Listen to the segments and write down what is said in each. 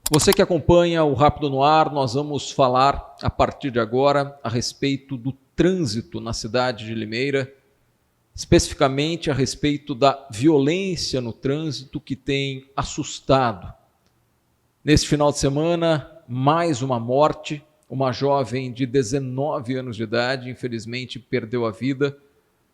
Você que acompanha o Rápido no Ar, nós vamos falar a partir de agora a respeito do trânsito na cidade de Limeira, especificamente a respeito da violência no trânsito que tem assustado. Neste final de semana, mais uma morte, uma jovem de 19 anos de idade, infelizmente perdeu a vida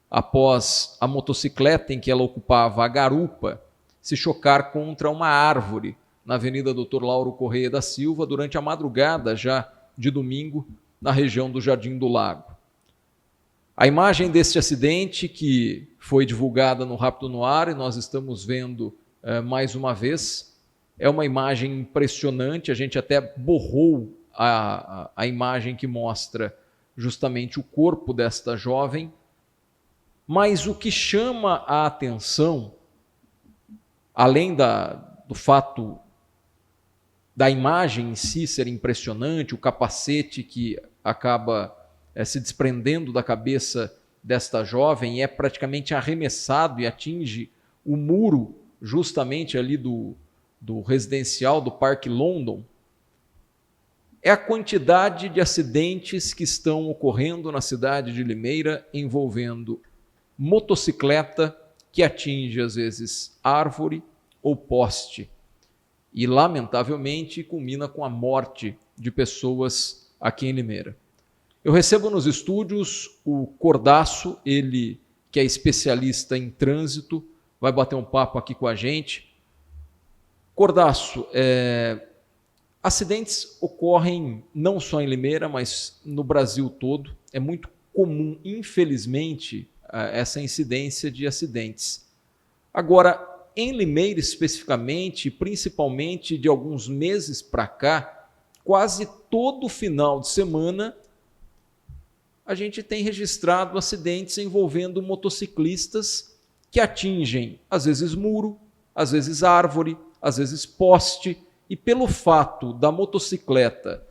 após a motocicleta em que ela ocupava a garupa se chocar contra uma árvore na Avenida Dr. Lauro Correia da Silva durante a madrugada já de domingo na região do Jardim do Lago. A imagem deste acidente que foi divulgada no Rápido no Ar e nós estamos vendo mais uma vez, é uma imagem impressionante, a gente até borrou a imagem que mostra justamente o corpo desta jovem, mas o que chama a atenção, além do fato da imagem em si ser impressionante, o capacete que acaba se desprendendo da cabeça desta jovem é praticamente arremessado e atinge o muro justamente ali do residencial do Parque London, é a quantidade de acidentes que estão ocorrendo na cidade de Limeira envolvendo motocicleta que atinge às vezes árvore ou poste e lamentavelmente culmina com a morte de pessoas aqui em Limeira. Eu recebo nos estúdios o Cordaço, ele que é especialista em trânsito, vai bater um papo aqui com a gente. Cordaço, acidentes ocorrem não só em Limeira, mas no Brasil todo. É muito comum, infelizmente, essa incidência de acidentes. Agora, em Limeira especificamente, principalmente de alguns meses para cá, quase todo final de semana a gente tem registrado acidentes envolvendo motociclistas que atingem, às vezes, muro, às vezes árvore, às vezes poste, e pelo fato da motocicleta,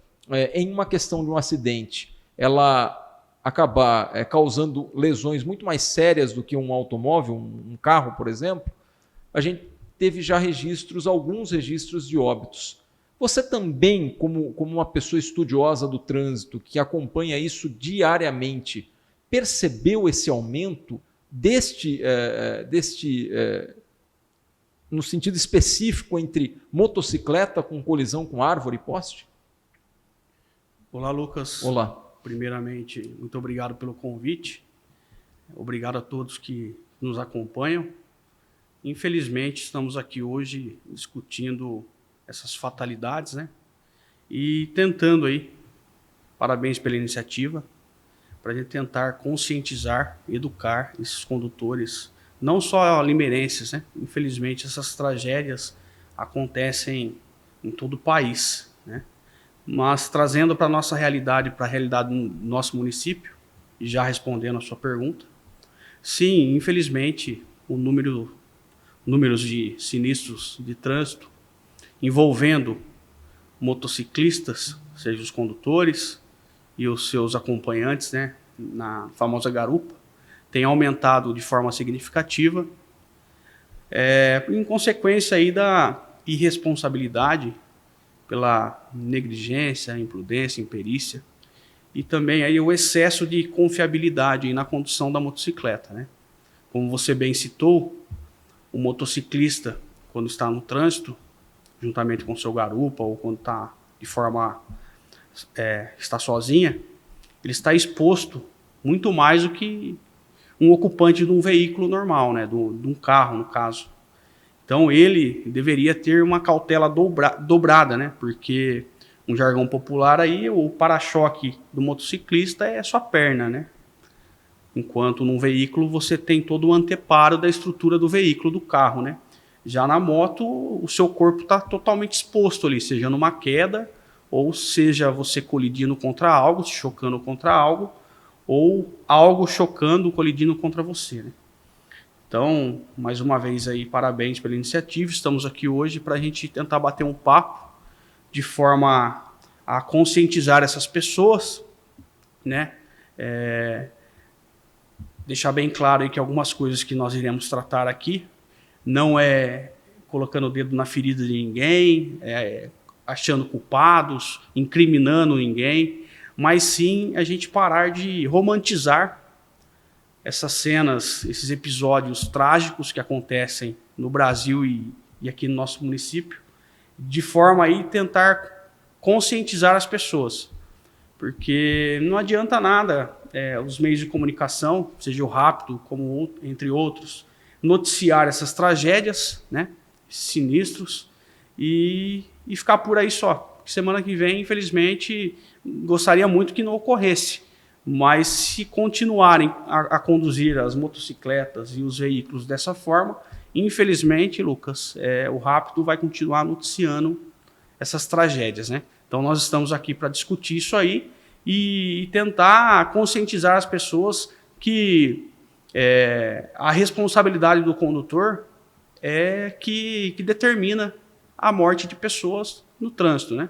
em uma questão de um acidente, ela acabar causando lesões muito mais sérias do que um automóvel, um carro, por exemplo, a gente teve já alguns registros de óbitos. Você também, como uma pessoa estudiosa do trânsito, que acompanha isso diariamente, percebeu esse aumento no sentido específico entre motocicleta com colisão com árvore e poste? Olá, Lucas. Olá. Primeiramente, muito obrigado pelo convite. Obrigado a todos que nos acompanham. Infelizmente, estamos aqui hoje discutindo essas fatalidades, né? E tentando aí, parabéns pela iniciativa, para a gente tentar conscientizar, educar esses condutores, não só limeirenses, né? Infelizmente, essas tragédias acontecem em todo o país, né? Mas trazendo para a nossa realidade, para a realidade do nosso município, e já respondendo a sua pergunta, sim, infelizmente, números de sinistros de trânsito envolvendo motociclistas, seja os condutores e os seus acompanhantes, né, na famosa garupa, tem aumentado de forma significativa, em consequência aí da irresponsabilidade pela negligência, imprudência, imperícia e também aí o excesso de confiabilidade na condução da motocicleta, né? Como você bem citou, o motociclista, quando está no trânsito, juntamente com seu garupa ou quando está de forma está sozinha, ele está exposto muito mais do que um ocupante de um veículo normal, né? De um carro, no caso. Então ele deveria ter uma cautela dobrada, né? Porque um jargão popular aí, o para-choque do motociclista é sua perna, né? Enquanto num veículo você tem todo o anteparo da estrutura do veículo, do carro, né? Já na moto, o seu corpo está totalmente exposto ali, seja numa queda, ou seja você colidindo contra algo, se chocando contra algo, ou algo chocando, colidindo contra você, né? Então, mais uma vez aí, parabéns pela iniciativa. Estamos aqui hoje para a gente tentar bater um papo de forma a conscientizar essas pessoas, né? Deixar bem claro aí que algumas coisas que nós iremos tratar aqui não é colocando o dedo na ferida de ninguém, achando culpados, incriminando ninguém, mas sim a gente parar de romantizar essas cenas, esses episódios trágicos que acontecem no Brasil e aqui no nosso município, de forma aí tentar conscientizar as pessoas. Porque não adianta nada os meios de comunicação, seja o Rápido, como entre outros, noticiar essas tragédias, né, sinistros, e ficar por aí só. Semana que vem, infelizmente, gostaria muito que não ocorresse. Mas se continuarem a conduzir as motocicletas e os veículos dessa forma, infelizmente, Lucas, o Rápido vai continuar noticiando essas tragédias, né? Então nós estamos aqui para discutir isso aí e tentar conscientizar as pessoas que a responsabilidade do condutor é que determina a morte de pessoas no trânsito, né?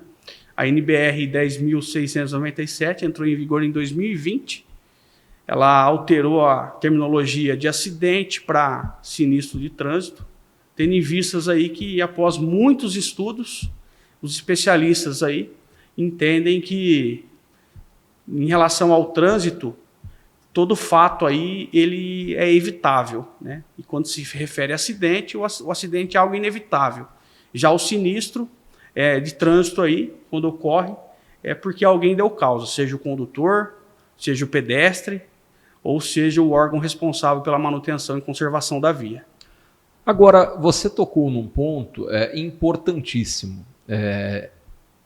A NBR 10.697 entrou em vigor em 2020. Ela alterou a terminologia de acidente para sinistro de trânsito, tendo em vistas aí que, após muitos estudos, os especialistas aí entendem que, em relação ao trânsito, todo fato aí ele é evitável, né? E quando se refere a acidente, o acidente é algo inevitável. Já o sinistro de trânsito aí, quando ocorre, é porque alguém deu causa, seja o condutor, seja o pedestre, ou seja o órgão responsável pela manutenção e conservação da via. Agora, você tocou num ponto importantíssimo.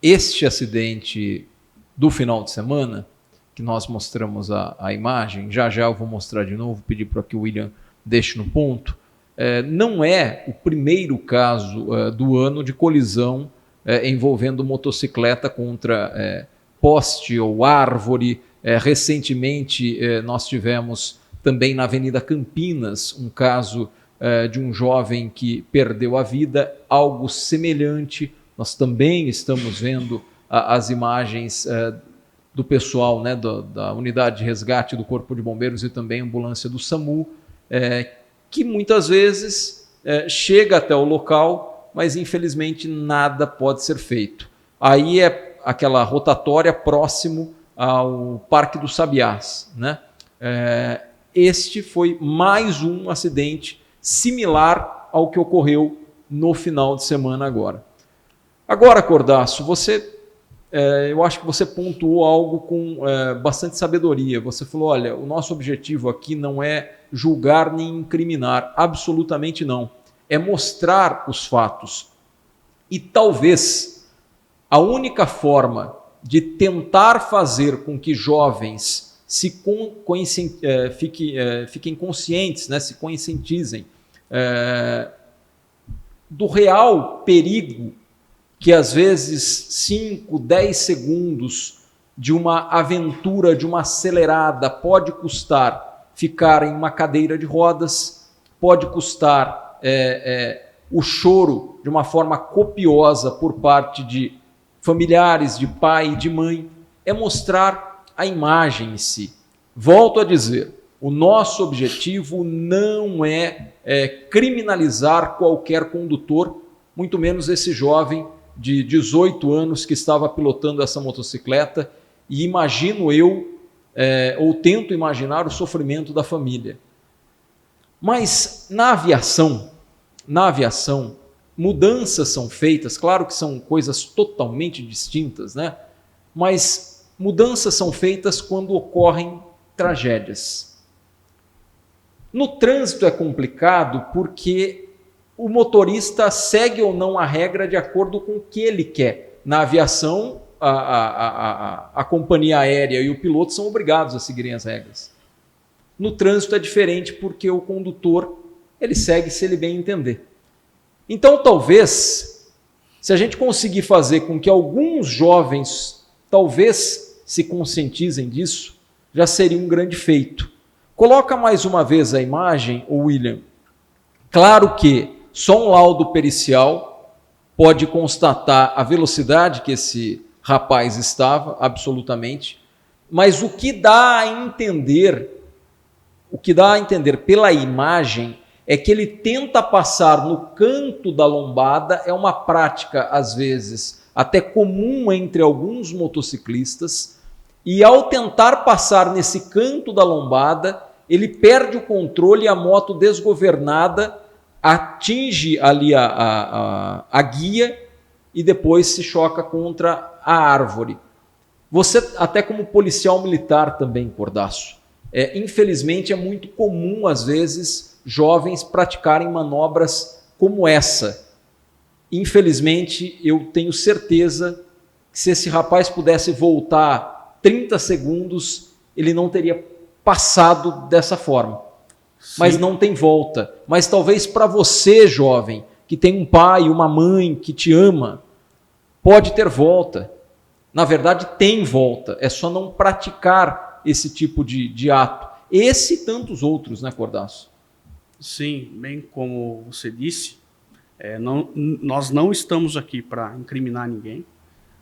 Este acidente do final de semana, que nós mostramos a imagem, já eu vou mostrar de novo, pedir para que o William deixe no ponto, não é o primeiro caso do ano de colisão envolvendo motocicleta contra poste ou árvore. Recentemente nós tivemos também na Avenida Campinas um caso de um jovem que perdeu a vida, algo semelhante. Nós também estamos vendo as imagens do pessoal, né, da unidade de resgate do Corpo de Bombeiros e também ambulância do SAMU, que muitas vezes chega até o local, mas infelizmente nada pode ser feito. Aí é aquela rotatória próximo ao Parque dos Sabiás, né? Este foi mais um acidente similar ao que ocorreu no final de semana agora. Agora, Cordaço, eu acho que você pontuou algo com bastante sabedoria. Você falou, olha, o nosso objetivo aqui não é julgar nem incriminar, absolutamente não. É mostrar os fatos. E talvez a única forma de tentar fazer com que jovens fiquem conscientes, né, se conscientizem do real perigo que às vezes 5, 10 segundos de uma aventura, de uma acelerada, pode custar ficar em uma cadeira de rodas, pode custar o choro de uma forma copiosa por parte de familiares, de pai e de mãe, é mostrar a imagem em si. Volto a dizer, o nosso objetivo não é criminalizar qualquer condutor, muito menos esse jovem de 18 anos que estava pilotando essa motocicleta, e imagino eu, ou tento imaginar o sofrimento da família. Mas na aviação, mudanças são feitas, claro que são coisas totalmente distintas, né? Mas mudanças são feitas quando ocorrem tragédias. No trânsito é complicado porque o motorista segue ou não a regra de acordo com o que ele quer. Na aviação, a companhia aérea e o piloto são obrigados a seguirem as regras. No trânsito é diferente porque o condutor ele segue se ele bem entender. Então, talvez, se a gente conseguir fazer com que alguns jovens talvez se conscientizem disso, já seria um grande feito. Coloca mais uma vez a imagem, William. Claro que só um laudo pericial pode constatar a velocidade que esse rapaz estava, absolutamente, mas o que dá a entender pela imagem é que ele tenta passar no canto da lombada, é uma prática, às vezes, até comum entre alguns motociclistas, e ao tentar passar nesse canto da lombada, ele perde o controle e a moto desgovernada atinge ali a guia e depois se choca contra a árvore. Você, até como policial militar também, Cordaço, infelizmente é muito comum, às vezes, jovens praticarem manobras como essa. Infelizmente, eu tenho certeza que se esse rapaz pudesse voltar 30 segundos, ele não teria passado dessa forma. Sim. Mas não tem volta. Mas talvez para você, jovem, que tem um pai, uma mãe que te ama, pode ter volta. Na verdade, tem volta. É só não praticar esse tipo de ato. Esse e tantos outros, né, Cordaço? Sim, bem como você disse, nós não estamos aqui para incriminar ninguém.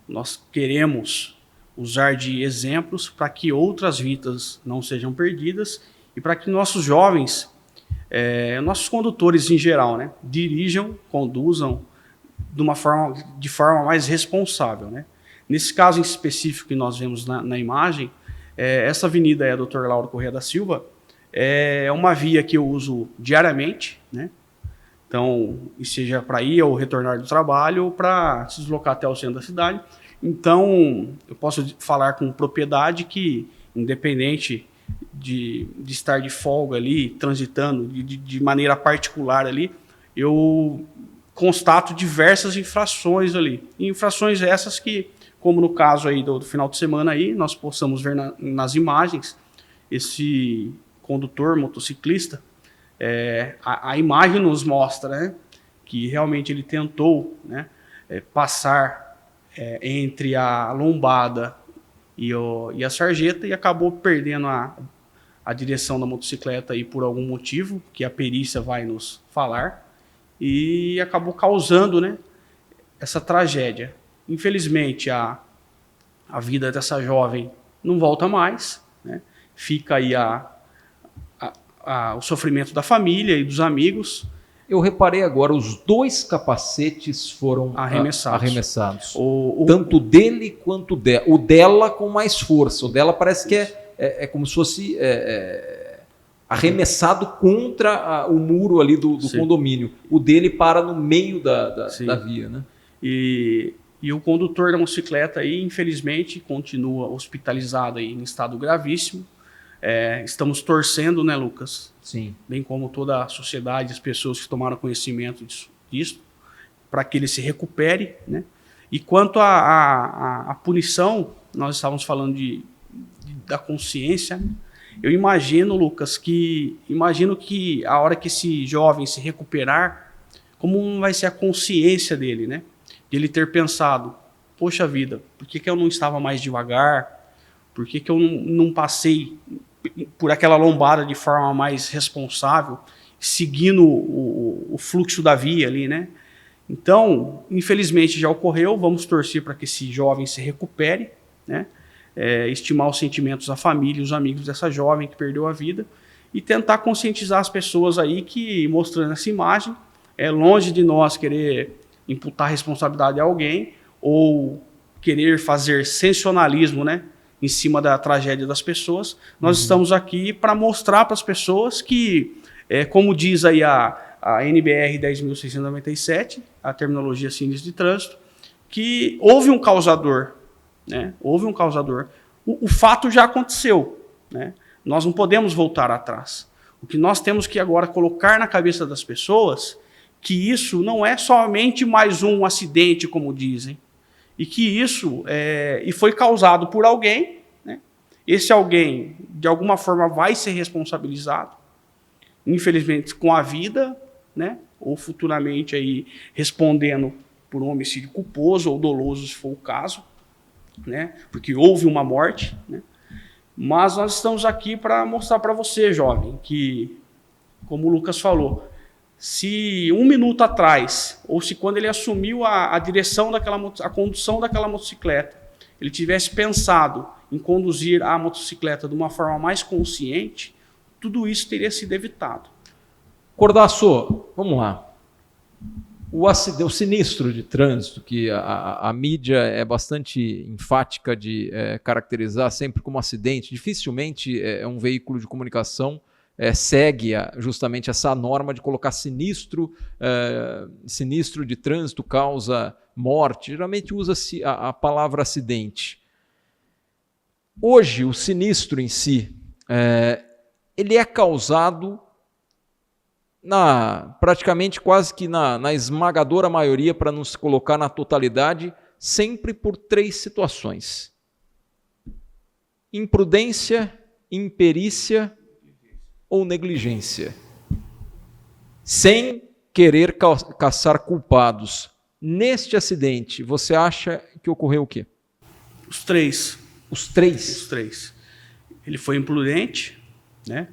Nós queremos usar de exemplos para que outras vidas não sejam perdidas e para que nossos jovens, nossos condutores em geral, né, dirijam, conduzam de forma mais responsável, né? Nesse caso em específico que nós vemos na imagem, essa avenida é a Dr. Lauro Corrêa da Silva, é uma via que eu uso diariamente, né? Então, seja para ir ou retornar do trabalho ou para se deslocar até o centro da cidade. Então, eu posso falar com propriedade que, independente de estar de folga ali, transitando de maneira particular ali, eu constato diversas infrações ali. E infrações essas que, como no caso aí do final de semana aí, nós possamos ver nas imagens, esse condutor, motociclista, a imagem nos mostra, né, que realmente ele tentou, né, passar entre a lombada e a sarjeta e acabou perdendo a direção da motocicleta aí por algum motivo, que a perícia vai nos falar, e acabou causando, né, essa tragédia. Infelizmente, a vida dessa jovem não volta mais, né? Fica aí o sofrimento da família e dos amigos. Eu reparei agora, os dois capacetes foram arremessados. Tanto dele quanto dela. O dela com mais força. O dela parece que é como se fosse arremessado contra o muro ali do condomínio. O dele para no meio da via, né? E o condutor da motocicleta aí, infelizmente, continua hospitalizado aí em estado gravíssimo. Estamos torcendo, né, Lucas? Sim. Bem como toda a sociedade, as pessoas que tomaram conhecimento disso, para que ele se recupere, né? E quanto à punição, nós estávamos falando da consciência, né? Eu imagino, Lucas, que a hora que esse jovem se recuperar, como vai ser a consciência dele, né? De ele ter pensado, poxa vida, por que eu não estava mais devagar? Por que eu não passei por aquela lombada de forma mais responsável, seguindo o fluxo da via ali, né? Então, infelizmente já ocorreu, vamos torcer para que esse jovem se recupere, né? Estimar os sentimentos da família, os amigos dessa jovem que perdeu a vida e tentar conscientizar as pessoas aí que, mostrando essa imagem, longe de nós querer imputar responsabilidade a alguém ou querer fazer sensacionalismo, né, em cima da tragédia das pessoas. Nós estamos aqui para mostrar para as pessoas que, como diz aí a NBR 10.697, a terminologia sinistro de trânsito, que houve um causador, né? Houve um causador. O fato já aconteceu, né? Nós não podemos voltar atrás. O que nós temos que agora colocar na cabeça das pessoas que isso não é somente mais um acidente, como dizem, e que isso foi causado por alguém, né? Esse alguém, de alguma forma, vai ser responsabilizado, infelizmente, com a vida, né? Ou futuramente aí, respondendo por um homicídio culposo ou doloso, se for o caso, né? Porque houve uma morte, né? Mas nós estamos aqui para mostrar para você, jovem, que, como o Lucas falou, se um minuto atrás, ou se quando ele assumiu a direção a condução daquela motocicleta, ele tivesse pensado em conduzir a motocicleta de uma forma mais consciente, tudo isso teria sido evitado. Cordaço, vamos lá. O sinistro de trânsito, que a mídia é bastante enfática de caracterizar sempre como acidente, dificilmente um veículo de comunicação segue justamente essa norma de colocar sinistro de trânsito causa morte. Geralmente usa-se a palavra acidente. Hoje, o sinistro em si, ele é causado praticamente quase que na esmagadora maioria, para não se colocar na totalidade, sempre por 3 situações: imprudência, imperícia ou negligência. Sem querer caçar culpados. Neste acidente, você acha que ocorreu o quê? Os 3. Os 3? Os 3. Ele foi imprudente, né?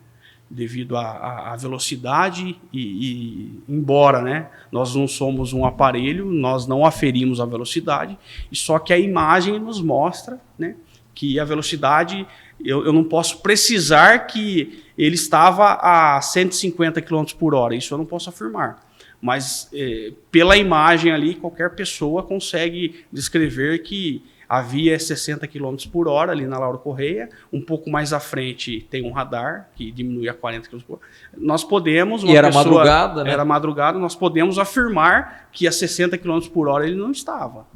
Devido à velocidade e embora, né, nós não somos um aparelho, nós não aferimos a velocidade, e só que a imagem nos mostra, né, que a velocidade, eu não posso precisar que ele estava a 150 km por hora, isso eu não posso afirmar. Mas pela imagem ali, qualquer pessoa consegue descrever que havia 60 km por hora ali na Lauro Correia, um pouco mais à frente tem um radar que diminui a 40 km por hora. Nós podemos... E era madrugada, né? Era madrugada, nós podemos afirmar que a 60 km por hora ele não estava.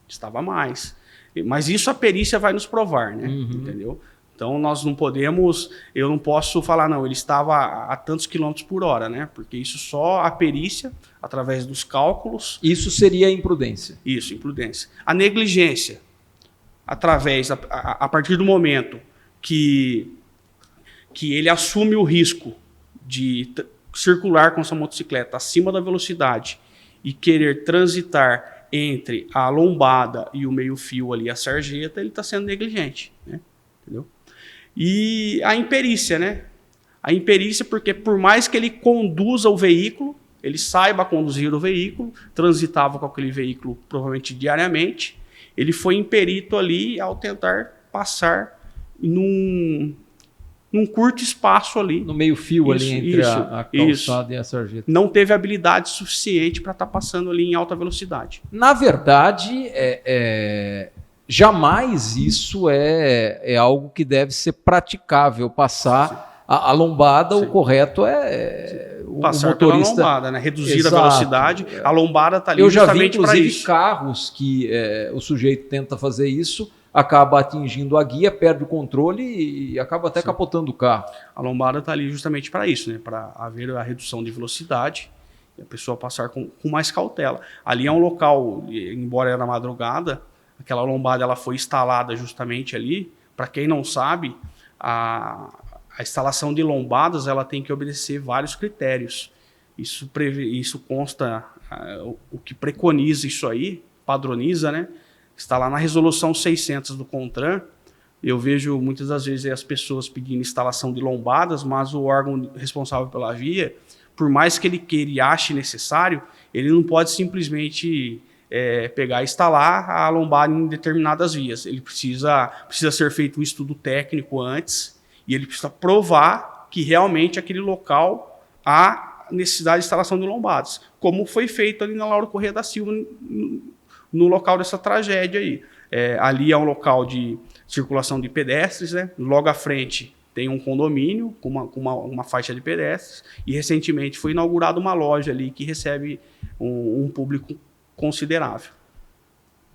Estava mais. Mas isso a perícia vai nos provar, né? Entendeu? Então nós não podemos... Eu não posso falar, não, ele estava a tantos quilômetros por hora, né? Porque isso só a perícia, através dos cálculos... Isso seria a imprudência. Isso, imprudência. A negligência, a partir do momento que ele assume o risco de circular com essa motocicleta acima da velocidade e querer transitar entre a lombada e o meio-fio ali, a sarjeta, ele está sendo negligente, né? Entendeu? E a imperícia, né? A imperícia porque por mais que ele conduza o veículo, ele saiba conduzir o veículo, transitava com aquele veículo provavelmente diariamente, ele foi imperito ali ao tentar passar num curto espaço ali. No meio-fio ali entre a calçada e a sarjeta. Não teve habilidade suficiente para estar passando ali em alta velocidade. Na verdade, jamais isso é algo que deve ser praticável. Passar a lombada, o correto passar o motorista... pela lombada, né? Reduzir Exato. A velocidade. A lombada está ali Eu já vi, justamente para inclusive, isso. carros que o sujeito tenta fazer isso, acaba atingindo a guia, perde o controle e acaba até capotando o carro. A lombada está ali justamente para isso, né? Para haver a redução de velocidade e a pessoa passar com mais cautela. Ali é um local, embora era madrugada, aquela lombada ela foi instalada justamente ali. Para quem não sabe, a instalação de lombadas ela tem que obedecer vários critérios. Isso consta, o que preconiza isso aí, padroniza, né? Está lá na resolução 600 do CONTRAN. Eu vejo muitas das vezes as pessoas pedindo instalação de lombadas, mas o órgão responsável pela via, por mais que ele queira e ache necessário, ele não pode simplesmente pegar e instalar a lombada em determinadas vias. Ele precisa ser feito um estudo técnico antes e ele precisa provar que realmente aquele local há necessidade de instalação de lombadas, como foi feito ali na Lauro Correia da Silva, no local dessa tragédia aí. Ali é um local de circulação de pedestres, né? Logo à frente tem um condomínio com uma faixa de pedestres e recentemente foi inaugurada uma loja ali que recebe um público considerável.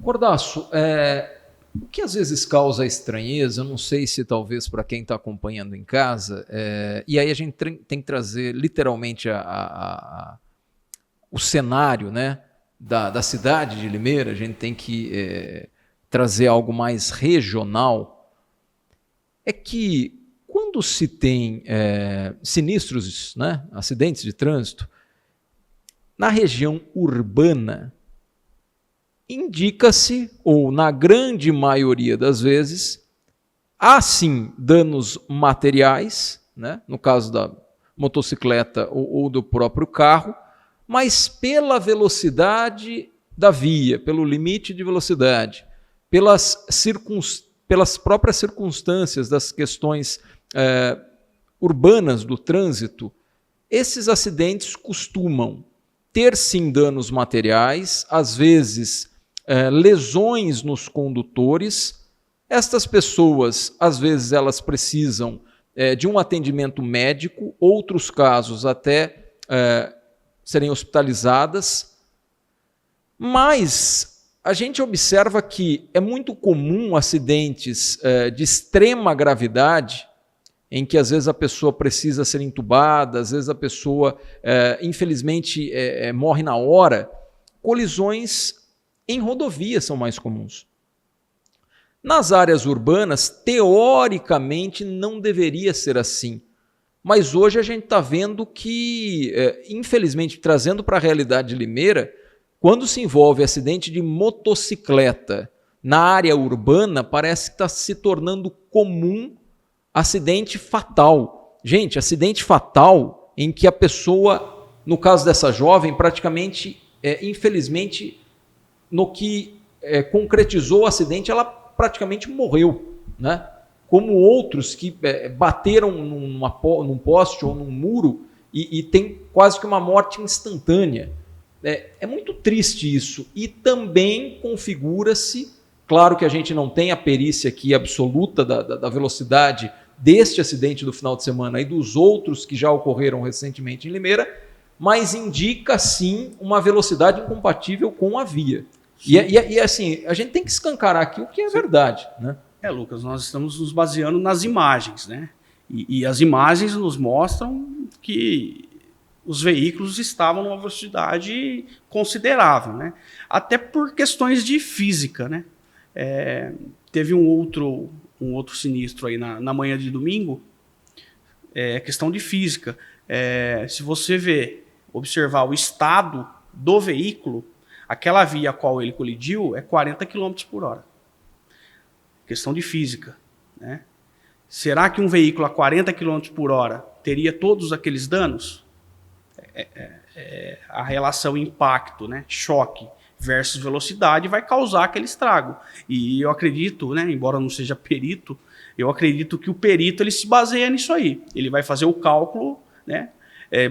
Cordaço, o que às vezes causa estranheza, eu não sei se talvez para quem está acompanhando em casa, e aí a gente tem que trazer literalmente o cenário, né, da cidade de Limeira, a gente tem que trazer algo mais regional, é que quando se tem sinistros, né, acidentes de trânsito, na região urbana, indica-se, ou na grande maioria das vezes, há sim danos materiais, né, no caso da motocicleta ou do próprio carro, mas pela velocidade da via, pelo limite de velocidade, pelas próprias circunstâncias das questões urbanas do trânsito, esses acidentes costumam ter sim danos materiais, às vezes lesões nos condutores. Estas pessoas, às vezes, elas precisam de um atendimento médico, outros casos até serem hospitalizadas, mas a gente observa que é muito comum acidentes de extrema gravidade, em que às vezes a pessoa precisa ser entubada, às vezes a pessoa, infelizmente, morre na hora. Colisões em rodovias são mais comuns. Nas áreas urbanas, teoricamente, não deveria ser assim. Mas hoje a gente está vendo que, infelizmente, trazendo para a realidade de Limeira, quando se envolve acidente de motocicleta na área urbana, parece que está se tornando comum acidente fatal. Gente, acidente fatal em que a pessoa, no caso dessa jovem, praticamente, infelizmente, no que concretizou o acidente, ela praticamente morreu, né? Como outros que bateram num poste ou num muro e tem quase que uma morte instantânea. É muito triste isso. E também configura-se, claro que a gente não tem a perícia aqui absoluta da velocidade deste acidente do final de semana e dos outros que já ocorreram recentemente em Limeira, mas indica sim uma velocidade incompatível com a via. E assim, a gente tem que escancarar aqui o que é verdade, né? Lucas, nós estamos nos baseando nas imagens, né? E as imagens nos mostram que os veículos estavam numa velocidade considerável, né? Até por questões de física, né? Teve um outro sinistro aí na manhã de domingo, questão de física. Se você observar o estado do veículo, aquela via a qual ele colidiu é 40 km por hora. Questão de física, né? Será que um veículo a 40 km por hora teria todos aqueles danos? A relação impacto, né? Choque versus velocidade vai causar aquele estrago. E eu acredito, né, embora não seja perito, eu acredito que o perito ele se baseia nisso aí. Ele vai fazer o cálculo, né,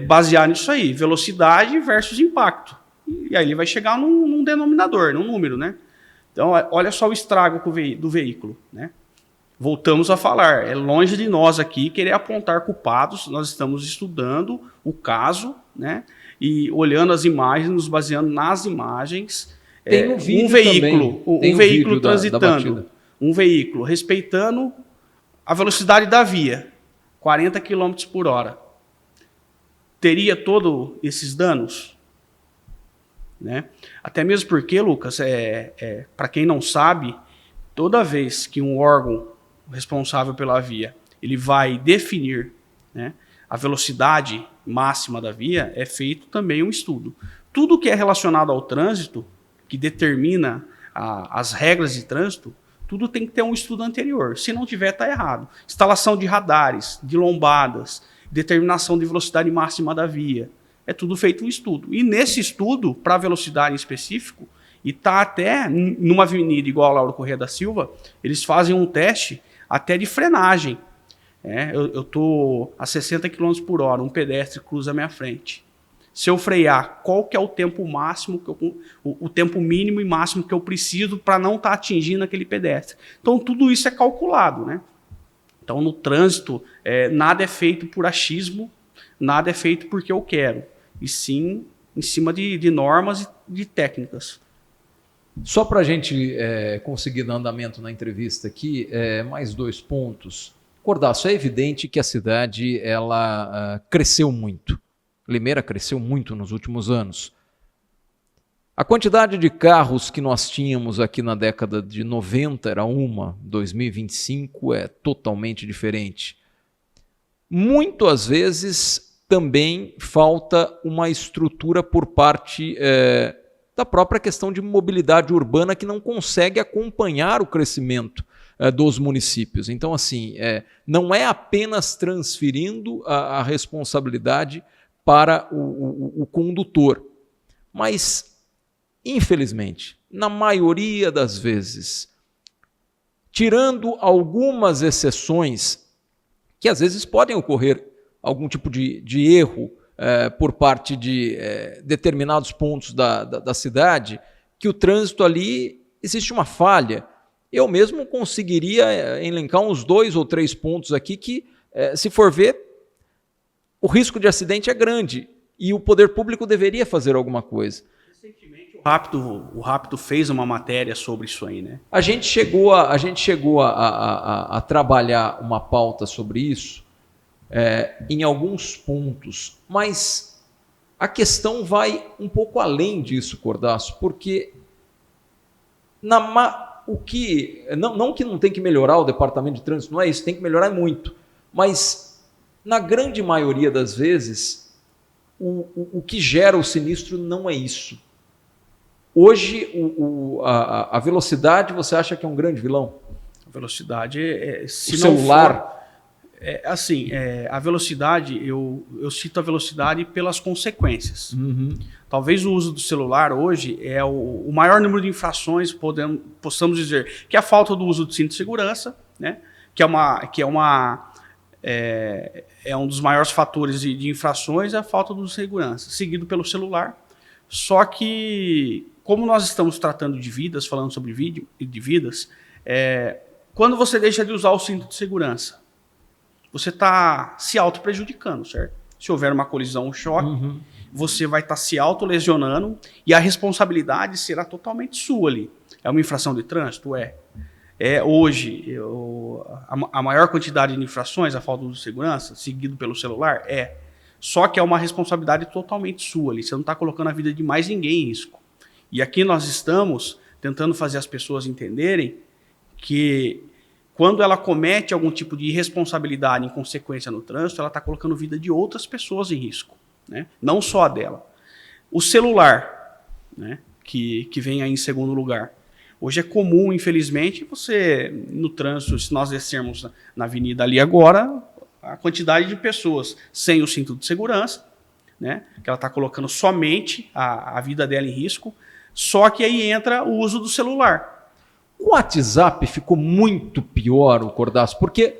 basear nisso aí, velocidade versus impacto. E aí ele vai chegar num denominador, num número, né? Então, olha só o estrago do veículo, né? Voltamos a falar, é longe de nós aqui querer apontar culpados, nós estamos estudando o caso, né? E olhando as imagens, nos baseando nas imagens. Tem um vídeo um veículo transitando, um veículo respeitando a velocidade da via, 40 km por hora. Teria todos esses danos? Né? Até mesmo porque, Lucas, para quem não sabe, toda vez que um órgão responsável pela via ele vai definir, né, a velocidade máxima da via, é feito também um estudo. Tudo que é relacionado ao trânsito, que determina as regras de trânsito, tudo tem que ter um estudo anterior. Se não tiver, está errado. Instalação de radares, de lombadas, determinação de velocidade máxima da via. É tudo feito um estudo. E nesse estudo, para velocidade em específico, e está até numa avenida igual a Lauro Corrêa da Silva, eles fazem um teste até de frenagem. Eu estou a 60 km por hora, um pedestre cruza a minha frente. Se eu frear, qual que é o tempo máximo, o tempo mínimo e máximo que eu preciso para não estar atingindo aquele pedestre? Então, tudo isso é calculado, né? Então, no trânsito, nada é feito por achismo, nada é feito porque eu quero, e sim em cima de normas e de técnicas. Só para a gente conseguir dar andamento na entrevista aqui, mais 2 pontos. Cordaço, é evidente que a cidade ela cresceu muito. Limeira cresceu muito nos últimos anos. A quantidade de carros que nós tínhamos aqui na década de 90 era 2025 é totalmente diferente. Muitas vezes também falta uma estrutura por parte da própria questão de mobilidade urbana que não consegue acompanhar o crescimento dos municípios. Então, assim, não é apenas transferindo a responsabilidade para o condutor, mas, infelizmente, na maioria das vezes, tirando algumas exceções, que às vezes podem ocorrer algum tipo de erro por parte de determinados pontos da cidade, que o trânsito ali existe uma falha. Eu mesmo conseguiria elencar uns 2 ou 3 pontos aqui que, se for ver, o risco de acidente é grande e o poder público deveria fazer alguma coisa. Recentemente o Rápido fez uma matéria sobre isso aí, né? A gente chegou a trabalhar uma pauta sobre isso em alguns pontos, mas a questão vai um pouco além disso, Cordaço, porque não que não tem que melhorar o departamento de trânsito, não é isso, tem que melhorar muito, mas na grande maioria das vezes o que gera o sinistro não é isso. Hoje a velocidade você acha que é um grande vilão? A velocidade se o celular... a velocidade, eu cito a velocidade pelas consequências. Uhum. Talvez o uso do celular hoje é o maior número de infrações, possamos dizer, que é a falta do uso do cinto de segurança, né? que é um dos maiores fatores de infrações, é a falta do uso de segurança, seguido pelo celular. Só que, como nós estamos tratando de vidas, falando sobre vidas, quando você deixa de usar o cinto de segurança, você está se auto-prejudicando, certo? Se houver uma colisão, um choque, você vai estar se auto-lesionando e a responsabilidade será totalmente sua ali. É uma infração de trânsito? Hoje, a maior quantidade de infrações, a falta de segurança, seguido pelo celular, Só que é uma responsabilidade totalmente sua ali. Você não está colocando a vida de mais ninguém em risco. E aqui nós estamos tentando fazer as pessoas entenderem que quando ela comete algum tipo de irresponsabilidade em consequência no trânsito, ela está colocando a vida de outras pessoas em risco, né? Não só a dela. O celular, né, que vem aí em segundo lugar. Hoje é comum, infelizmente, você, no trânsito, se nós descermos na avenida ali agora, a quantidade de pessoas sem o cinto de segurança, né, que ela está colocando somente a vida dela em risco, só que aí entra o uso do celular. O WhatsApp ficou muito pior, o Cordaço, porque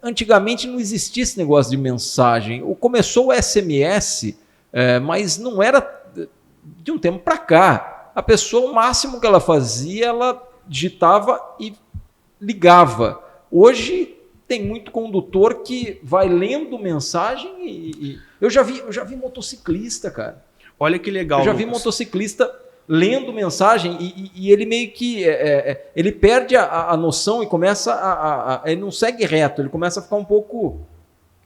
antigamente não existia esse negócio de mensagem. Começou o SMS, mas não era de um tempo para cá. A pessoa, o máximo que ela fazia, ela digitava e ligava. Hoje tem muito condutor que vai lendo mensagem e... Eu já vi motociclista, cara. Olha que legal, Eu já vi motociclista lendo mensagem e ele meio que ele perde a noção e começa ele não segue reto, ele começa a ficar um pouco...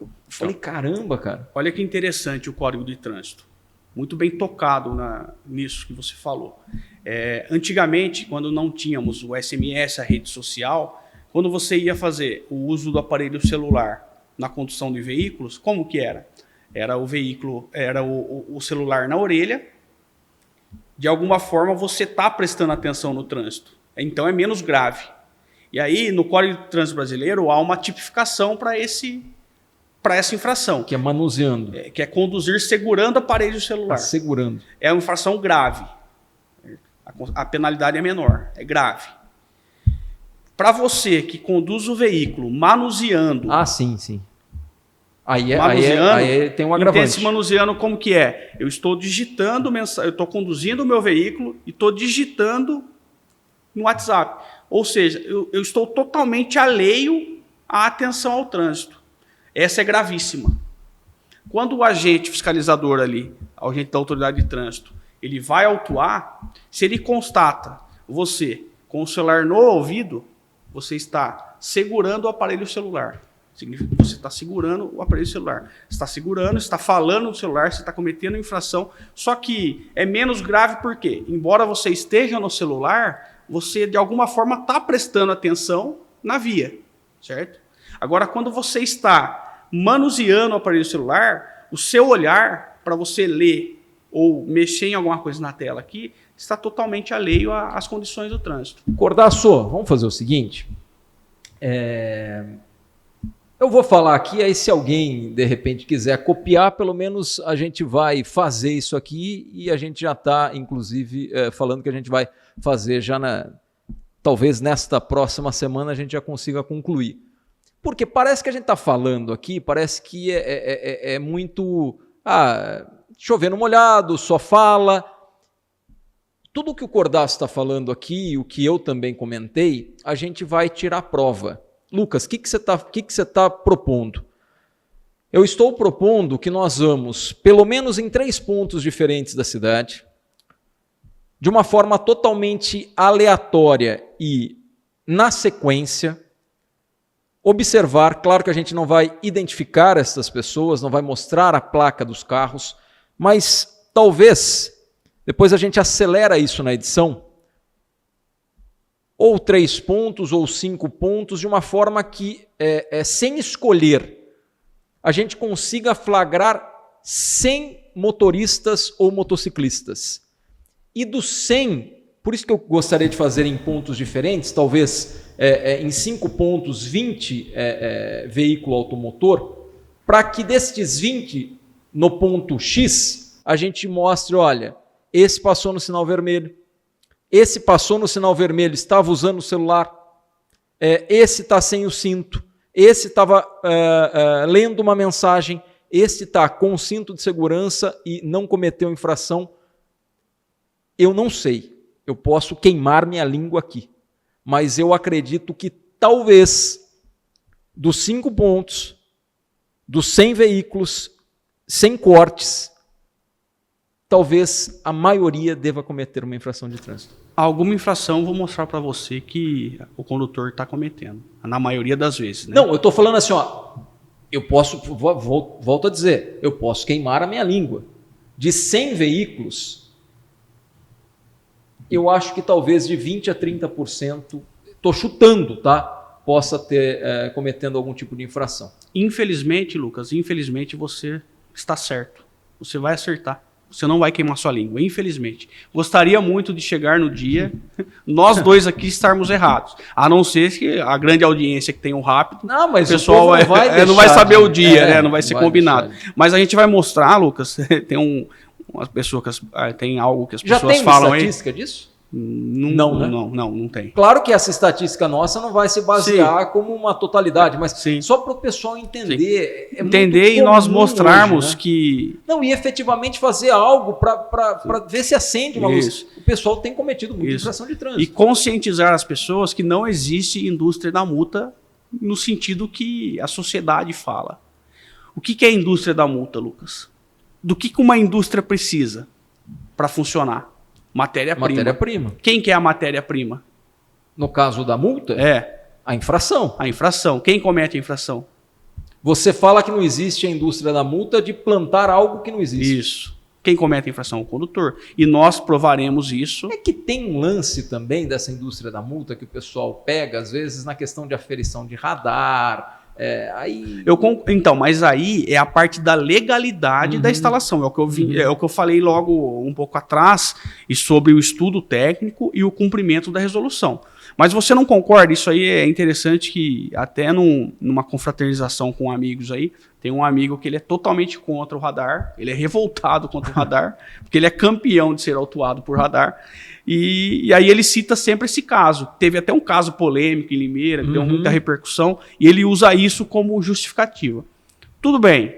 Eu falei, caramba, cara. Olha que interessante o Código de Trânsito. Muito bem tocado nisso que você falou. Antigamente, quando não tínhamos o SMS, a rede social, quando você ia fazer o uso do aparelho celular na condução de veículos, como que era? Era o veículo, era o celular na orelha. De alguma forma você está prestando atenção no trânsito. Então é menos grave. E aí, no Código de Trânsito Brasileiro, há uma tipificação para essa infração. Que é manuseando. Que é conduzir segurando o aparelho celular. Segurando. É uma infração grave. A penalidade é menor, é grave. Para você que conduz o veículo manuseando... sim. Aí tem um agravante. Esse manuseando como que é? Eu estou digitando mensagem, eu estou conduzindo o meu veículo e estou digitando no WhatsApp. Ou seja, eu estou totalmente alheio à atenção ao trânsito. Essa é gravíssima. Quando o agente fiscalizador ali, o agente da autoridade de trânsito, ele vai autuar, se ele constata você com o celular no ouvido, você está segurando o aparelho celular. Significa que você está segurando o aparelho celular. Está segurando, está falando no celular, você está cometendo infração. Só que é menos grave porque, embora você esteja no celular, você de alguma forma está prestando atenção na via, certo? Agora, quando você está manuseando o aparelho celular, o seu olhar para você ler ou mexer em alguma coisa na tela aqui está totalmente alheio às condições do trânsito. Cordaço, vamos fazer o seguinte. Eu vou falar aqui, aí se alguém de repente quiser copiar, pelo menos a gente vai fazer isso aqui e a gente já está, inclusive, falando que a gente vai fazer já talvez nesta próxima semana a gente já consiga concluir. Porque parece que a gente está falando aqui, parece que é muito chovendo molhado, só fala. Tudo que o Cordaço está falando aqui, o que eu também comentei, a gente vai tirar a prova. Lucas, o que você tá propondo? Eu estou propondo que nós vamos, pelo menos em 3 pontos diferentes da cidade, de uma forma totalmente aleatória e na sequência, observar, claro que a gente não vai identificar essas pessoas, não vai mostrar a placa dos carros, mas talvez, depois a gente acelera isso na edição, ou 3 pontos ou 5 pontos, de uma forma que, sem escolher, a gente consiga flagrar 100 motoristas ou motociclistas. E dos 100, por isso que eu gostaria de fazer em pontos diferentes, talvez em 5 pontos, 20 veículo automotor, para que destes 20, no ponto X, a gente mostre, olha, esse passou no sinal vermelho, esse passou no sinal vermelho, estava usando o celular, esse está sem o cinto, esse estava lendo uma mensagem, esse está com cinto de segurança e não cometeu infração. Eu não sei, eu posso queimar minha língua aqui, mas eu acredito que talvez dos 5 pontos, dos 100 veículos, 100 cortes, talvez a maioria deva cometer uma infração de trânsito. Alguma infração vou mostrar para você que o condutor está cometendo, na maioria das vezes. Né? Não, eu estou falando assim, eu posso, volto a dizer, eu posso queimar a minha língua. De 100 veículos, eu acho que talvez de 20% a 30%, estou chutando, tá? Possa ter cometendo algum tipo de infração. Infelizmente, Lucas, você está certo. Você vai acertar. Você não vai queimar sua língua, infelizmente. Gostaria muito de chegar no dia, nós dois aqui estarmos errados. A não ser que a grande audiência que tem o rápido, não, mas o pessoal não vai saber o dia, né? Não vai ser combinado. Mas a gente vai mostrar, Lucas, tem umas pessoas que tem algo que as pessoas falam aí. Já tem estatística disso? Não tem. Claro que essa estatística nossa não vai se basear como uma totalidade, mas só para o pessoal entender. Entender e nós mostrarmos hoje, né? Que... Não, e efetivamente fazer algo para ver se acende uma luz. O pessoal tem cometido muita infração de trânsito. E conscientizar as pessoas que não existe indústria da multa no sentido que a sociedade fala. O que é a indústria da multa, Lucas? Do que uma indústria precisa para funcionar? Matéria-prima. Matéria-prima. Quem que é a matéria-prima? No caso da multa? A infração. A infração. Quem comete a infração? Você fala que não existe a indústria da multa de plantar algo que não existe. Isso. Quem comete a infração? O condutor. E nós provaremos isso. É que tem um lance também dessa indústria da multa que o pessoal pega, às vezes, na questão de aferição de radar. Então, mas aí é a parte da legalidade da instalação. É o que eu falei logo um pouco atrás, e sobre o estudo técnico e o cumprimento da resolução. Mas você não concorda? Isso aí é interessante, que até numa confraternização com amigos aí, tem um amigo que ele é totalmente contra o radar, ele é revoltado contra o radar, porque ele é campeão de ser autuado por radar. E aí ele cita sempre esse caso. Teve até um caso polêmico em Limeira, que deu muita repercussão, e ele usa isso como justificativa. Tudo bem.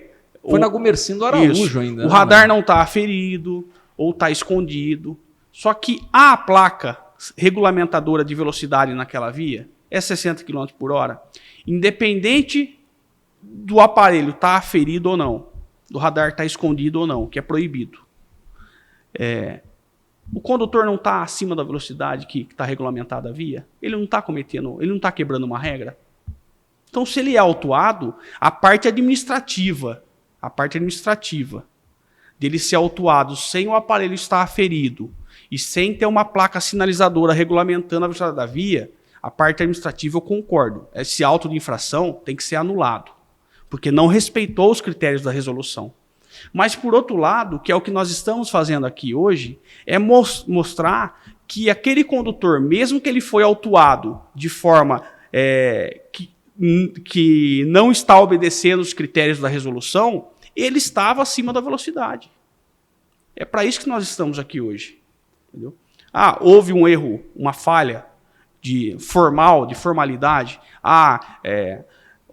Foi na Gumercindo Araújo ainda. O radar não está aferido, ou está escondido. Só que a placa regulamentadora de velocidade naquela via é 60 km por hora. Independente do aparelho estar aferido ou não, do radar estar escondido ou não, que é proibido. O condutor não está acima da velocidade que está regulamentada a via, ele não está cometendo, ele não está quebrando uma regra. Então, se ele é autuado, a parte administrativa dele ser autuado sem o aparelho estar aferido e sem ter uma placa sinalizadora regulamentando a velocidade da via, a parte administrativa eu concordo. Esse auto de infração tem que ser anulado, porque não respeitou os critérios da resolução. Mas, por outro lado, que é o que nós estamos fazendo aqui hoje, é mostrar que aquele condutor, mesmo que ele foi autuado de forma que não está obedecendo os critérios da resolução, ele estava acima da velocidade. É para isso que nós estamos aqui hoje. Entendeu? Houve um erro, uma falha de formalidade.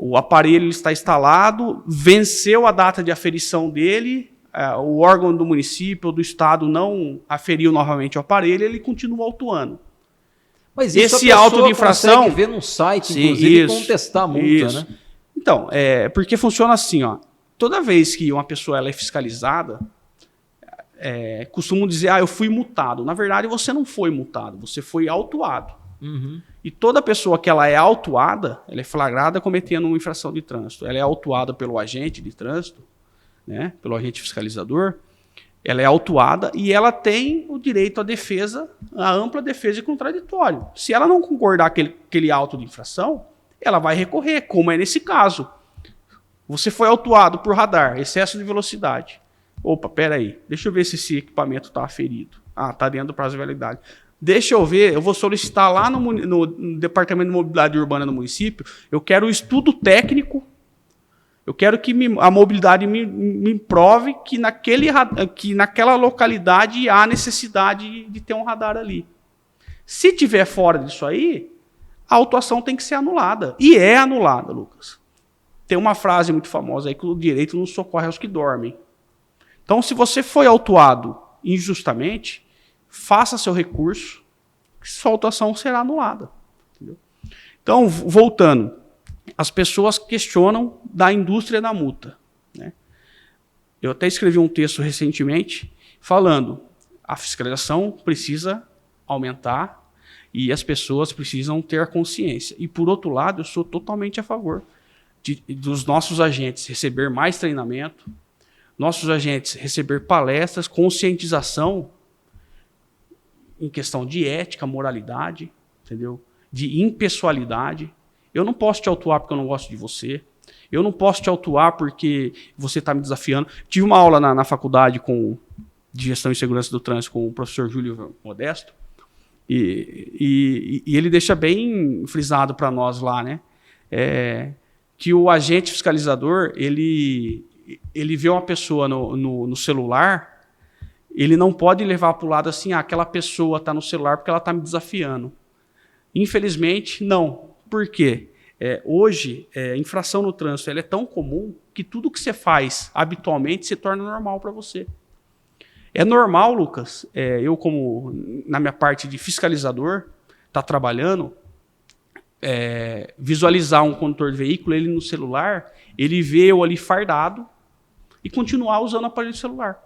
O aparelho está instalado, venceu a data de aferição dele, o órgão do município ou do estado não aferiu novamente o aparelho, ele continua autuando. Mas isso esse auto de infração consegue ver no site, inclusive, isso, contestar a multa, isso. né? Então, porque funciona assim, ó. Toda vez que uma pessoa ela é fiscalizada, costumam dizer, eu fui multado. Na verdade, você não foi multado, você foi autuado. Uhum. E toda pessoa que ela é autuada, ela é flagrada cometendo uma infração de trânsito. Ela é autuada pelo agente de trânsito, né, pelo agente fiscalizador, ela é autuada e ela tem o direito à defesa, à ampla defesa e contraditório. Se ela não concordar com aquele auto de infração, ela vai recorrer, como é nesse caso. Você foi autuado por radar, excesso de velocidade. Opa, peraí, deixa eu ver se esse equipamento está aferido. Está dentro do prazo de validade. Deixa eu ver, eu vou solicitar lá no Departamento de Mobilidade Urbana do município, eu quero o estudo técnico, eu quero que a mobilidade me prove que naquela localidade há necessidade de ter um radar ali. Se tiver fora disso aí, a autuação tem que ser anulada. E é anulada, Lucas. Tem uma frase muito famosa aí que o direito não socorre aos que dormem. Então, se você foi autuado injustamente, faça seu recurso, que sua autuação será anulada. Entendeu? Então, voltando, as pessoas questionam da indústria da multa, né? Eu até escrevi um texto recentemente falando a fiscalização precisa aumentar e as pessoas precisam ter consciência. E, por outro lado, eu sou totalmente a favor dos nossos agentes receber mais treinamento, nossos agentes receber palestras, conscientização em questão de ética, moralidade, entendeu? De impessoalidade. Eu não posso te autuar porque eu não gosto de você. Eu não posso te autuar porque você está me desafiando. Tive uma aula na faculdade de Gestão e Segurança do Trânsito com o professor Júlio Modesto, e ele deixa bem frisado para nós lá, né? Que o agente fiscalizador, ele vê uma pessoa no celular, ele não pode levar para o lado assim, aquela pessoa está no celular porque ela está me desafiando. Infelizmente, não. Por quê? Hoje, a infração no trânsito ela é tão comum que tudo que você faz habitualmente se torna normal para você. É normal, Lucas, eu como na minha parte de fiscalizador, tá trabalhando, visualizar um condutor de veículo, ele no celular, ele vê eu ali fardado e continuar usando o aparelho celular.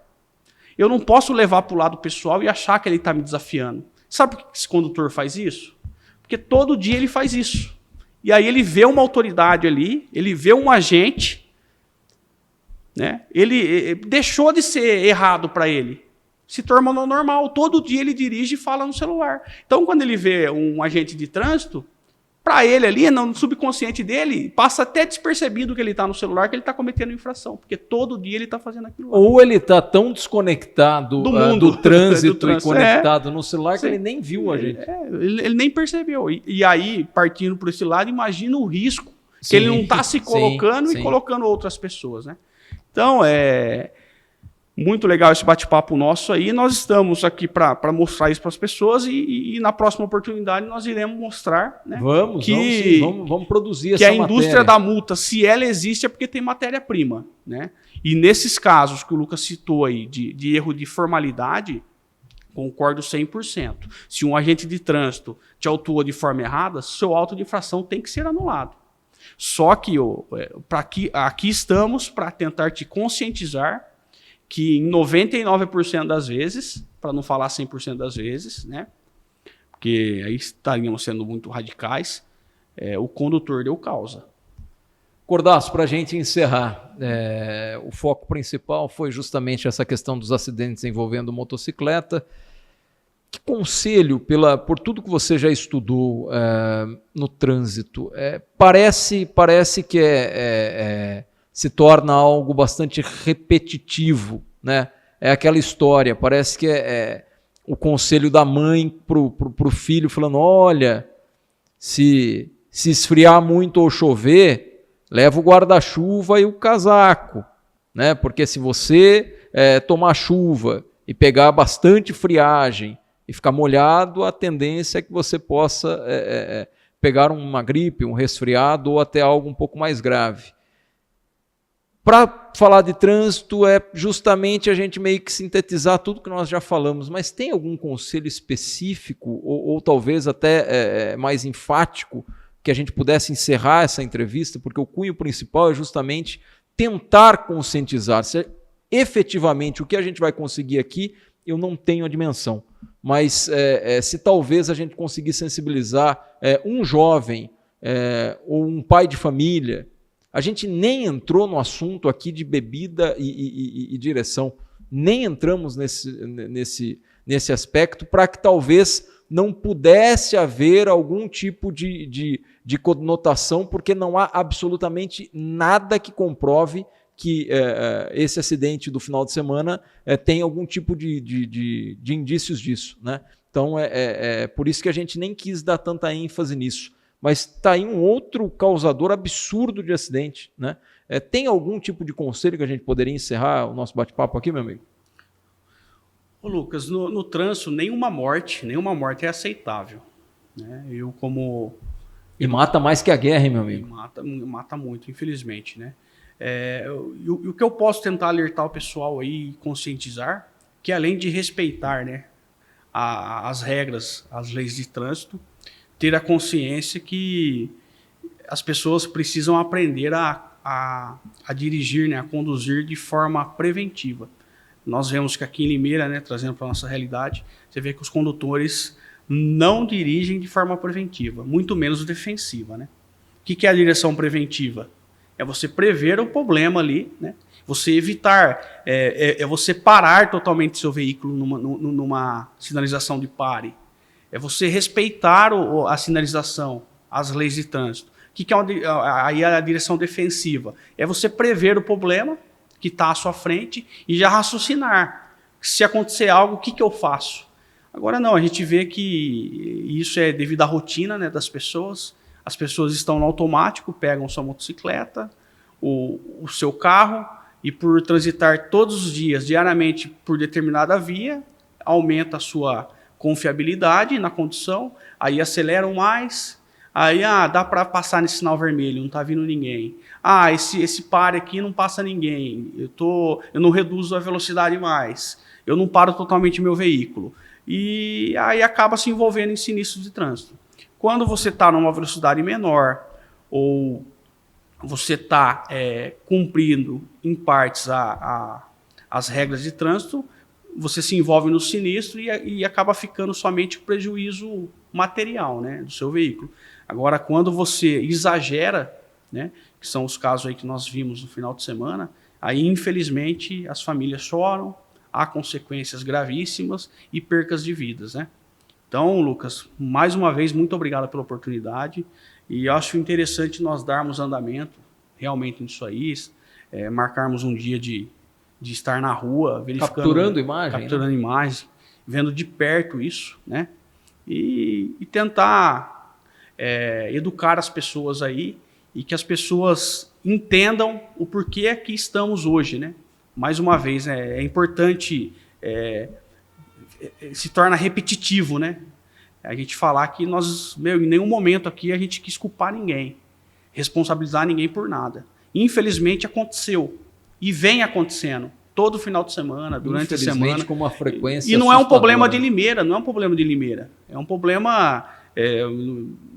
Eu não posso levar para o lado pessoal e achar que ele está me desafiando. Sabe por que esse condutor faz isso? Porque todo dia ele faz isso. E aí ele vê uma autoridade ali, ele vê um agente, né? Ele deixou de ser errado para ele, se tornou normal. Todo dia ele dirige e fala no celular. Então, quando ele vê um agente de trânsito, para ele ali, no subconsciente dele, passa até despercebido que ele está no celular, que ele está cometendo infração, porque todo dia ele está fazendo aquilo lá. Ou ele está tão desconectado do mundo, do trânsito e conectado no celular que ele nem viu a gente. Ele nem percebeu. E aí, partindo por esse lado, imagina o risco que ele não está se colocando e colocando outras pessoas, né? Então, muito legal esse bate-papo nosso aí. Nós estamos aqui para mostrar isso para as pessoas e na próxima oportunidade nós iremos mostrar, né, vamos produzir essa matéria. Que a indústria da multa, se ela existe, é porque tem matéria-prima, né? E nesses casos que o Lucas citou aí de erro de formalidade, concordo 100%. Se um agente de trânsito te autua de forma errada, seu auto de infração tem que ser anulado. Só que aqui estamos para tentar te conscientizar que em 99% das vezes, para não falar 100% das vezes, né, porque aí estaríamos sendo muito radicais, o condutor deu causa. Cordaço, para a gente encerrar, o foco principal foi justamente essa questão dos acidentes envolvendo motocicleta. Que conselho, por tudo que você já estudou no trânsito, parece que se torna algo bastante repetitivo, né? É aquela história, parece que o conselho da mãe pro filho falando, olha, se esfriar muito ou chover, leva o guarda-chuva e o casaco, né? Porque se você tomar chuva e pegar bastante friagem e ficar molhado, a tendência é que você possa pegar uma gripe, um resfriado ou até algo um pouco mais grave. Para falar de trânsito é justamente a gente meio que sintetizar tudo que nós já falamos, mas tem algum conselho específico ou talvez até mais enfático que a gente pudesse encerrar essa entrevista? Porque o cunho principal é justamente tentar conscientizar. Se efetivamente o que a gente vai conseguir aqui, eu não tenho a dimensão, mas se talvez a gente conseguir sensibilizar um jovem ou um pai de família. A gente nem entrou no assunto aqui de bebida e direção, nem entramos nesse aspecto para que talvez não pudesse haver algum tipo de conotação, porque não há absolutamente nada que comprove que esse acidente do final de semana tem algum tipo de indícios disso, né? Então por isso que a gente nem quis dar tanta ênfase nisso. Mas está aí um outro causador absurdo de acidente, né? Tem algum tipo de conselho que a gente poderia encerrar o nosso bate-papo aqui, meu amigo? Ô Lucas, no trânsito, nenhuma morte é aceitável, né? E mata mais que a guerra, hein, meu amigo? Mata muito, infelizmente, né? E o que eu posso tentar alertar o pessoal aí e conscientizar, que além de respeitar, né, as regras, as leis de trânsito, ter a consciência que as pessoas precisam aprender a dirigir, né, a conduzir de forma preventiva. Nós vemos que aqui em Limeira, né, trazendo para a nossa realidade, você vê que os condutores não dirigem de forma preventiva, muito menos defensiva, né? O que é a direção preventiva? É você prever o problema ali, né? Você evitar, você parar totalmente seu veículo numa sinalização de pare. É você respeitar a sinalização, as leis de trânsito. O que é aí a direção defensiva? É você prever o problema que está à sua frente e já raciocinar. Se acontecer algo, o que eu faço? Agora não, a gente vê que isso é devido à rotina, né, das pessoas. As pessoas estão no automático, pegam sua motocicleta, o seu carro, e por transitar todos os dias, diariamente, por determinada via, aumenta a sua confiabilidade na condução, aí aceleram mais, aí dá para passar nesse sinal vermelho, não está vindo ninguém. Esse pare aqui não passa ninguém, eu não reduzo a velocidade mais, eu não paro totalmente meu veículo. E aí acaba se envolvendo em sinistros de trânsito. Quando você está numa velocidade menor, ou você está cumprindo em partes as regras de trânsito, você se envolve no sinistro e acaba ficando somente o prejuízo material, né, do seu veículo. Agora, quando você exagera, né, que são os casos aí que nós vimos no final de semana, aí infelizmente as famílias choram, há consequências gravíssimas e percas de vidas, né? Então, Lucas, mais uma vez, muito obrigado pela oportunidade, e eu acho interessante nós darmos andamento realmente nisso aí, marcarmos um dia de estar na rua, verificando, capturando imagens, vendo de perto isso, né? E tentar educar as pessoas aí, e que as pessoas entendam o porquê que estamos hoje, né? Mais uma vez, é importante, se torna repetitivo, né? A gente falar que em nenhum momento aqui a gente quis culpar ninguém, responsabilizar ninguém por nada. Infelizmente aconteceu e vem acontecendo todo final de semana, durante a semana. Com uma frequência e não é um problema de Limeira, não é um problema de Limeira, é um problema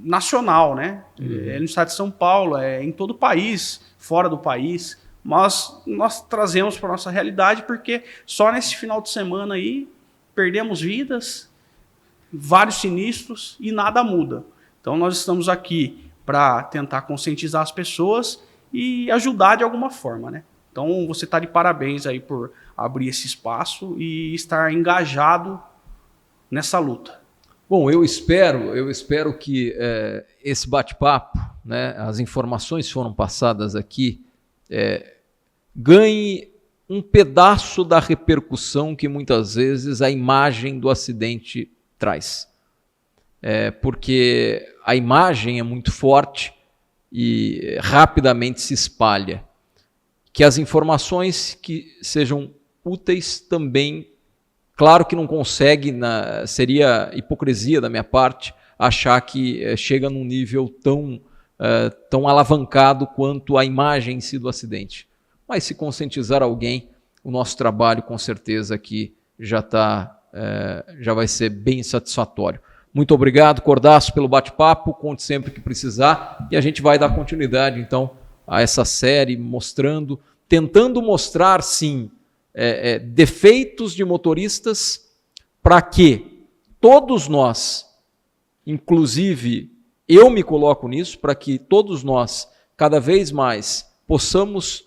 nacional, né? É no estado de São Paulo, é em todo o país, fora do país. Mas nós trazemos para a nossa realidade porque só nesse final de semana aí perdemos vidas, vários sinistros e nada muda. Então nós estamos aqui para tentar conscientizar as pessoas e ajudar de alguma forma, né? Então você está de parabéns aí por abrir esse espaço e estar engajado nessa luta. Bom, eu espero que esse bate-papo, né, as informações que foram passadas aqui, ganhe um pedaço da repercussão que muitas vezes a imagem do acidente traz. Porque a imagem é muito forte e rapidamente se espalha. Que as informações que sejam úteis também, claro que não consegue, seria hipocrisia da minha parte, achar que chega num nível tão alavancado quanto a imagem em si do acidente. mas se conscientizar alguém, o nosso trabalho com certeza aqui já vai ser bem satisfatório. Muito obrigado, Cordaço, pelo bate-papo, conte sempre que precisar e a gente vai dar continuidade então a essa série tentando mostrar sim defeitos de motoristas para que todos nós, inclusive eu me coloco nisso, para que todos nós cada vez mais possamos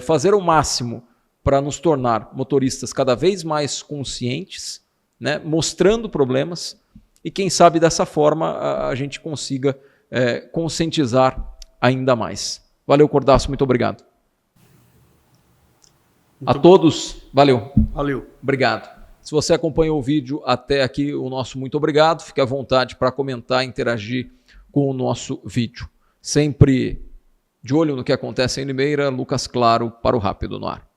fazer o máximo para nos tornar motoristas cada vez mais conscientes, né, mostrando problemas e quem sabe dessa forma a gente consiga conscientizar ainda mais. Valeu, Cordaço, muito obrigado. A todos, valeu. Valeu. Obrigado. Se você acompanhou o vídeo até aqui, o nosso muito obrigado. Fique à vontade para comentar, interagir com o nosso vídeo. Sempre de olho no que acontece em Limeira, Lucas Claro para o Rápido no Ar.